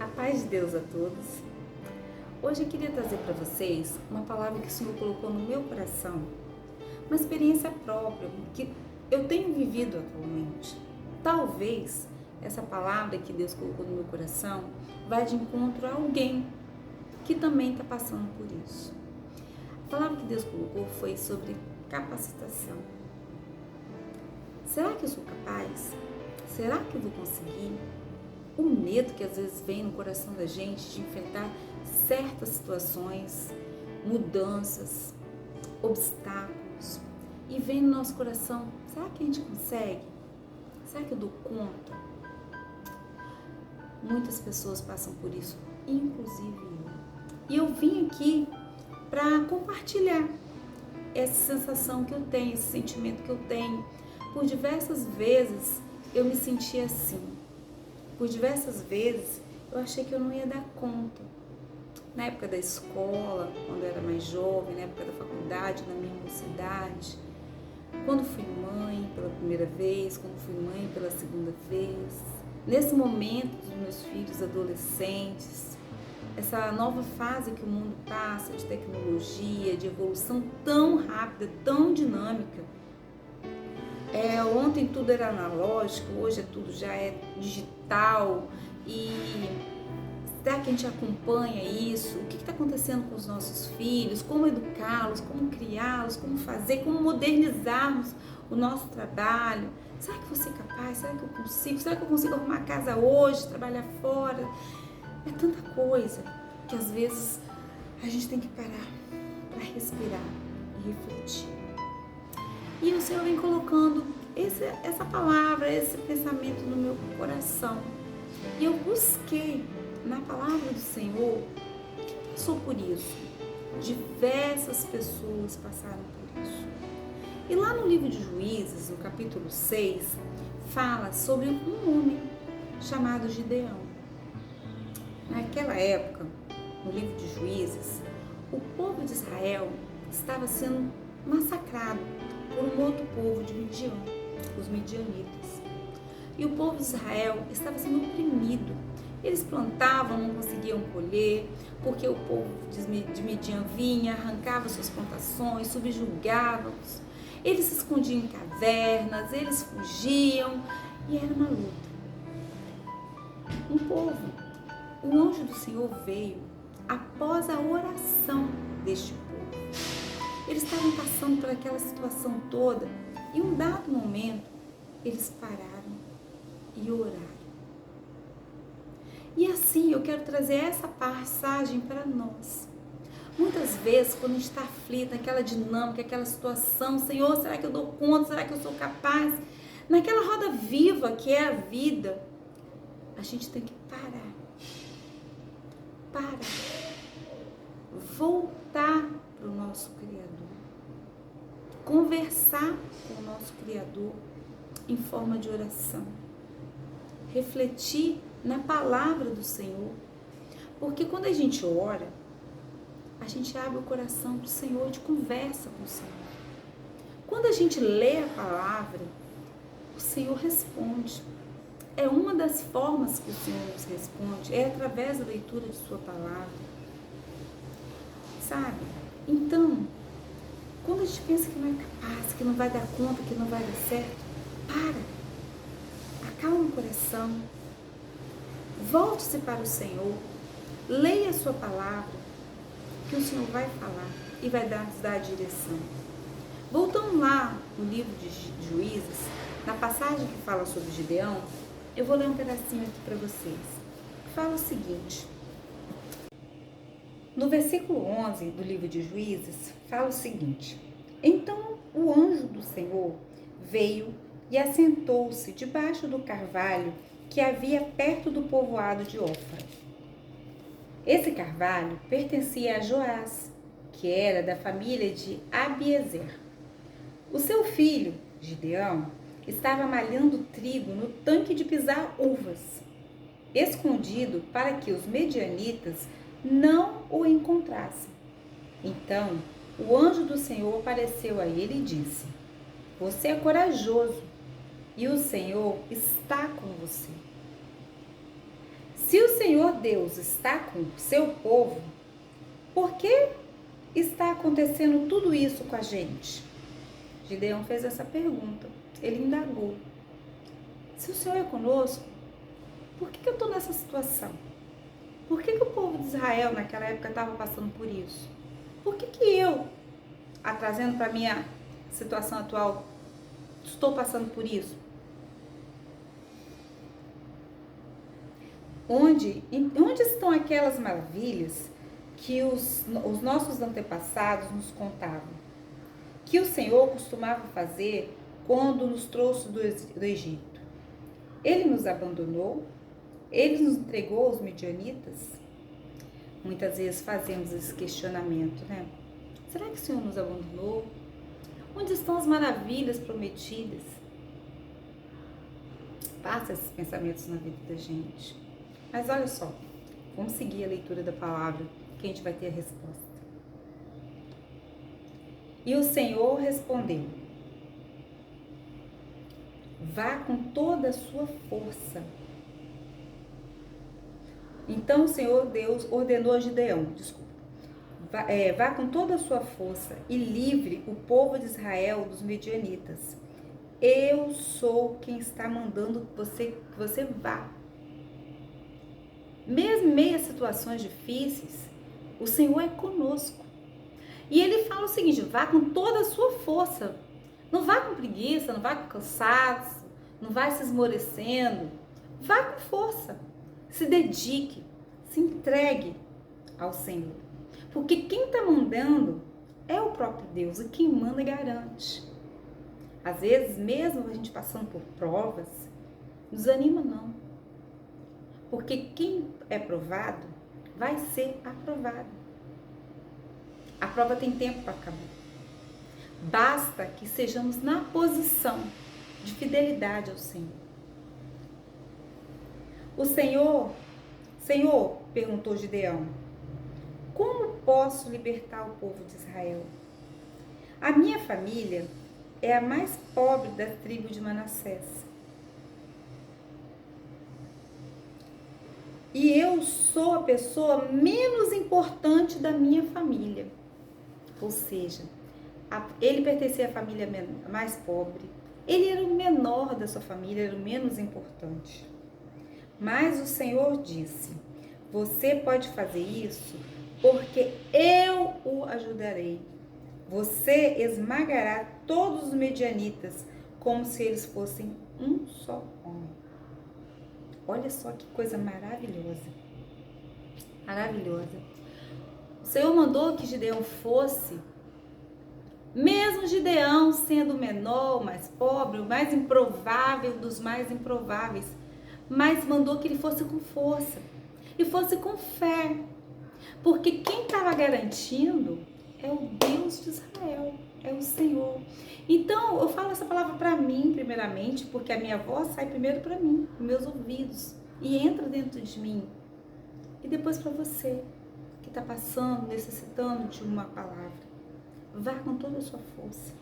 A paz de Deus a todos. Hoje eu queria trazer para vocês uma palavra que o Senhor colocou no meu coração, uma experiência própria que eu tenho vivido atualmente. Talvez essa palavra que Deus colocou no meu coração vá de encontro a alguém que também está passando por isso. A palavra que Deus colocou foi sobre capacitação. Será que eu sou capaz? Será que eu vou conseguir? O medo que às vezes vem no coração da gente de enfrentar certas situações, mudanças, obstáculos, e vem no nosso coração, será que a gente consegue? Será que eu dou conta? Muitas pessoas passam por isso, inclusive eu. E eu vim aqui para compartilhar essa sensação que eu tenho, esse sentimento que eu tenho. Por diversas vezes eu me senti assim. Por diversas vezes eu achei que eu não ia dar conta. Na época da escola, quando eu era mais jovem, na época da faculdade, na minha mocidade, quando fui mãe pela primeira vez, quando fui mãe pela segunda vez, nesse momento dos meus filhos adolescentes, essa nova fase que o mundo passa de tecnologia, de evolução tão rápida, tão dinâmica. Ontem tudo era analógico, hoje tudo já é digital. E será que a gente acompanha isso? O que está acontecendo com os nossos filhos? Como educá-los? Como criá-los? Como fazer? Como modernizarmos o nosso trabalho? Será que você é capaz? Será que eu consigo? Será que eu consigo arrumar a casa hoje, trabalhar fora? É tanta coisa que às vezes a gente tem que parar para respirar e refletir. E o Senhor vem colocando essa palavra, esse pensamento no meu coração. E eu busquei na palavra do Senhor quem passou por isso. Diversas pessoas passaram por isso. E lá no livro de Juízes, no capítulo 6, fala sobre um homem chamado Gideão. Naquela época, no livro de Juízes, o povo de Israel estava sendo massacrado por um outro povo de Midian, os midianitas. E o povo de Israel estava sendo oprimido. Eles plantavam, não conseguiam colher, porque o povo de Midian vinha, arrancava suas plantações, subjugava-os. Eles se escondiam em cavernas, eles fugiam, e era uma luta. O anjo do Senhor veio após a oração deste povo. Eles estavam passando por aquela situação toda, e em um dado momento, eles pararam e oraram. E assim eu quero trazer essa passagem para nós. Muitas vezes, quando a gente está aflito, naquela dinâmica, aquela situação, Senhor, será que eu dou conta? Será que eu sou capaz? Naquela roda viva que é a vida, a gente tem que parar. Voltar para o nosso Criador. Conversar com o nosso Criador em forma de oração. Refletir na palavra do Senhor. Porque quando a gente ora, a gente abre o coração para o Senhor, a gente conversa com o Senhor. Quando a gente lê a palavra, o Senhor responde. É uma das formas que o Senhor nos responde, é através da leitura de sua palavra. Sabe? Então, quando a gente pensa que não é capaz, que não vai dar conta, que não vai dar certo, acalma o coração, volte-se para o Senhor, leia a sua palavra, que o Senhor vai falar e vai nos dar a direção. Voltando lá no livro de Juízes, na passagem que fala sobre Gideão, eu vou ler um pedacinho aqui para vocês. Fala o seguinte: no versículo 11 do livro de Juízes, fala o seguinte: então o anjo do Senhor veio e assentou-se debaixo do carvalho que havia perto do povoado de Ofra. Esse carvalho pertencia a Joás, que era da família de Abiezer. O seu filho, Gideão, estava malhando trigo no tanque de pisar uvas, escondido para que os medianitas não o encontrassem. Então, o anjo do Senhor apareceu a ele e disse: você é corajoso e o Senhor está com você. Se o Senhor Deus está com o seu povo, por que está acontecendo tudo isso com a gente? Gideão fez essa pergunta. Ele indagou. Se o Senhor é conosco, por que eu estou nessa situação? Por que o povo de Israel naquela época estava passando por isso? Por que eu, trazendo para a minha situação atual, estou passando por isso? Onde estão aquelas maravilhas que os nossos antepassados nos contavam? Que o Senhor costumava fazer quando nos trouxe do Egito? Ele nos abandonou? Ele nos entregou aos midianitas? Muitas vezes fazemos esse questionamento, né? Será que o Senhor nos abandonou? Onde estão as maravilhas prometidas? Passa esses pensamentos na vida da gente. Mas olha só, vamos seguir a leitura da palavra, que a gente vai ter a resposta. E o Senhor respondeu: vá com toda a sua força. Então o Senhor Deus ordenou a Gideão, vá com toda a sua força e livre o povo de Israel dos midianitas. Eu sou quem está mandando que você vá. Mesmo em meio a situações difíceis, o Senhor é conosco. E ele fala o seguinte: vá com toda a sua força. Não vá com preguiça, não vá com cansaço, não vá se esmorecendo. Vá com força. Se dedique, se entregue ao Senhor. Porque quem está mandando é o próprio Deus, e quem manda garante. Às vezes, mesmo a gente passando por provas, não desanima não. Porque quem é provado vai ser aprovado. A prova tem tempo para acabar. Basta que sejamos na posição de fidelidade ao Senhor. O Senhor, perguntou Gideão, como posso libertar o povo de Israel? A minha família é a mais pobre da tribo de Manassés. E eu sou a pessoa menos importante da minha família. Ou seja, ele pertencia à família mais pobre. Ele era o menor da sua família, era o menos importante. Mas o Senhor disse: você pode fazer isso porque eu o ajudarei. Você esmagará todos os medianitas como se eles fossem um só homem. Olha só que coisa maravilhosa. Maravilhosa. O Senhor mandou que Gideão fosse, mesmo Gideão sendo o menor, o mais pobre, o mais improvável dos mais improváveis, mas mandou que ele fosse com força e fosse com fé. Porque quem estava garantindo é o Deus de Israel, é o Senhor. Então, eu falo essa palavra para mim, primeiramente, porque a minha voz sai primeiro para mim, nos meus ouvidos, e entra dentro de mim. E depois para você, que está passando, necessitando de uma palavra. Vá com toda a sua força.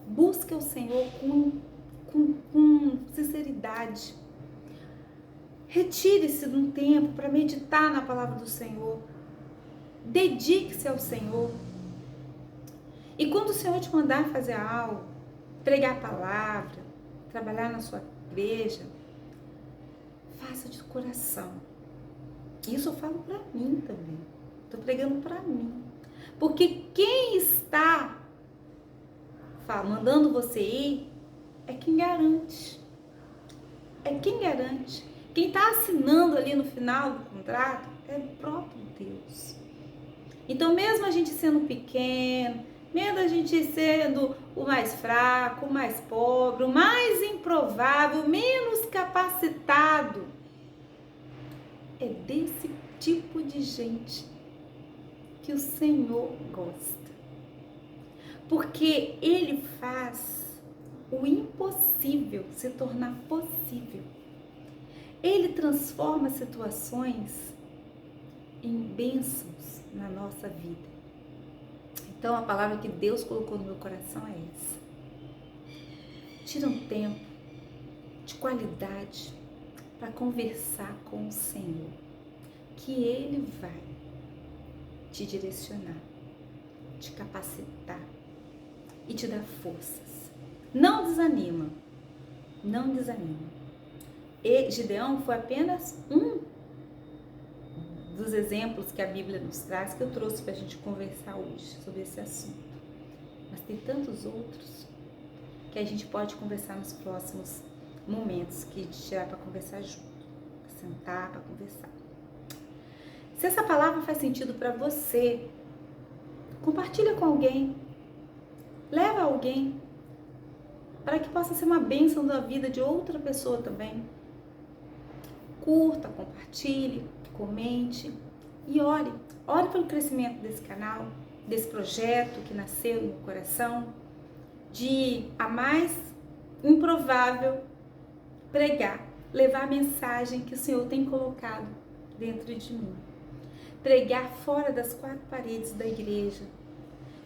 Busque o Senhor com sinceridade. Retire-se de um tempo para meditar na palavra do Senhor. Dedique-se ao Senhor. E quando o Senhor te mandar fazer algo, pregar a palavra, trabalhar na sua igreja, faça de coração. Isso eu falo para mim também. Estou pregando para mim. Porque quem está mandando você ir é quem garante. É quem garante. Quem está assinando ali no final do contrato é o próprio Deus. Então, mesmo a gente sendo pequeno, mesmo a gente sendo o mais fraco, o mais pobre, o mais improvável, menos capacitado, é desse tipo de gente que o Senhor gosta. Porque Ele faz o impossível se tornar possível. Ele transforma situações em bênçãos na nossa vida. Então, a palavra que Deus colocou no meu coração é essa. Tira um tempo de qualidade para conversar com o Senhor. que Ele vai te direcionar, te capacitar e te dar forças. Não desanima, não desanima. E Gideão foi apenas um dos exemplos que a Bíblia nos traz, que eu trouxe para a gente conversar hoje sobre esse assunto. Mas tem tantos outros que a gente pode conversar nos próximos momentos que a gente tirar para conversar junto, para sentar, para conversar. Se essa palavra faz sentido para você, compartilha com alguém, leva alguém, para que possa ser uma bênção da vida de outra pessoa também. Curta, compartilhe, comente e ore. Ore pelo crescimento desse canal, desse projeto que nasceu no meu coração, de a mais improvável pregar, levar a mensagem que o Senhor tem colocado dentro de mim. Pregar fora das quatro paredes da igreja,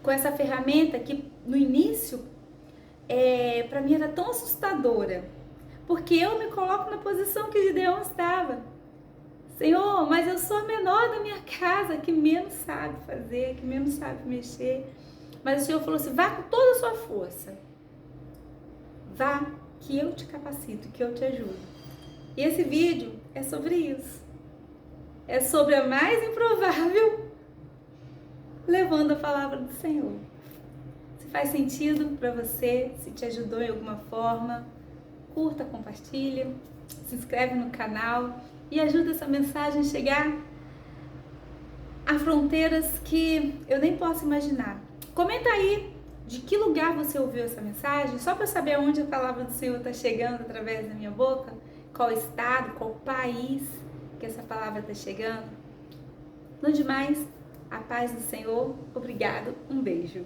com essa ferramenta que no início para mim era tão assustadora, porque eu me coloco na posição que Gideão estava. Senhor, mas eu sou a menor da minha casa, que menos sabe fazer, que menos sabe mexer. Mas o Senhor falou assim, vá com toda a sua força. Vá, que eu te capacito, que eu te ajudo. E esse vídeo é sobre isso. É sobre a mais improvável, levando a palavra do Senhor. Se faz sentido para você, se te ajudou em alguma forma, curta, compartilha, se inscreve no canal e ajuda essa mensagem a chegar a fronteiras que eu nem posso imaginar. Comenta aí de que lugar você ouviu essa mensagem, só para saber onde a palavra do Senhor está chegando através da minha boca, qual estado, qual país que essa palavra está chegando. No demais, a paz do Senhor, obrigado, um beijo.